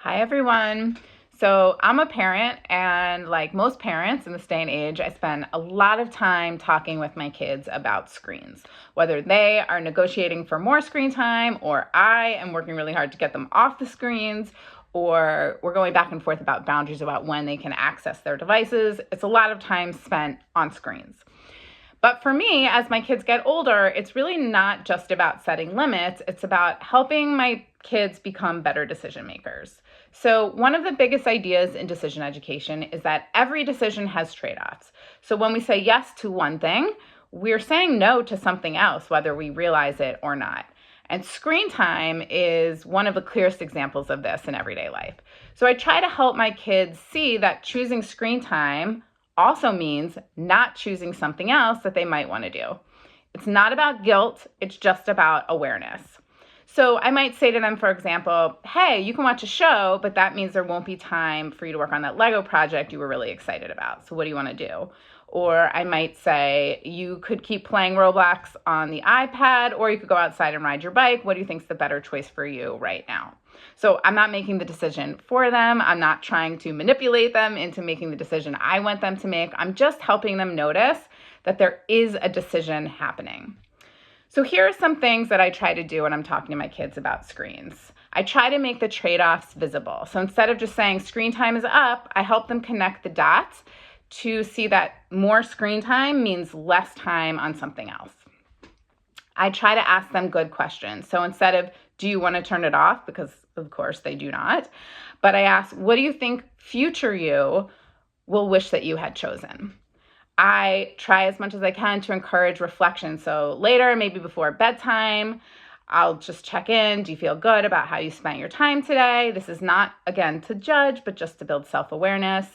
Hi, everyone. So I'm a parent, and like most parents in this day and age, I spend a lot of time talking with my kids about screens, whether they are negotiating for more screen time, or I am working really hard to get them off the screens, or we're going back and forth about boundaries about when they can access their devices. It's a lot of time spent on screens. But for me, as my kids get older, it's really not just about setting limits. It's about helping my kids become better decision makers. So, one of the biggest ideas in decision education is that every decision has trade offs. So, when we say yes to one thing, we're saying no to something else, whether we realize it or not. And screen time is one of the clearest examples of this in everyday life. So, I try to help my kids see that choosing screen time also means not choosing something else that they might want to do. It's not about guilt, it's just about awareness. So I might say to them, for example, hey, you can watch a show, but that means there won't be time for you to work on that Lego project you were really excited about. So what do you want to do? Or I might say, you could keep playing Roblox on the iPad, or you could go outside and ride your bike. What do you think is the better choice for you right now? So I'm not making the decision for them. I'm not trying to manipulate them into making the decision I want them to make. I'm just helping them notice that there is a decision happening. So here are some things that I try to do when I'm talking to my kids about screens. I try to make the trade-offs visible. So instead of just saying screen time is up, I help them connect the dots to see that more screen time means less time on something else. I try to ask them good questions. So instead of, do you want to turn it off? Because of course they do not. But I ask, what do you think future you will wish that you had chosen? I try as much as I can to encourage reflection. So later, maybe before bedtime, I'll just check in. Do you feel good about how you spent your time today? This is not, again, to judge, but just to build self-awareness.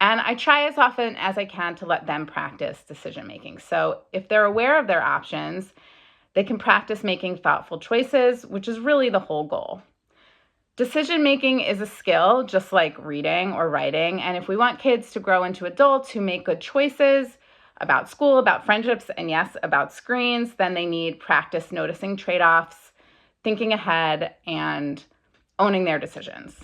And I try as often as I can to let them practice decision making. So if they're aware of their options, they can practice making thoughtful choices, which is really the whole goal. Decision making is a skill, just like reading or writing. And if we want kids to grow into adults who make good choices about school, about friendships, and yes, about screens, then they need practice noticing trade-offs, thinking ahead, and owning their decisions.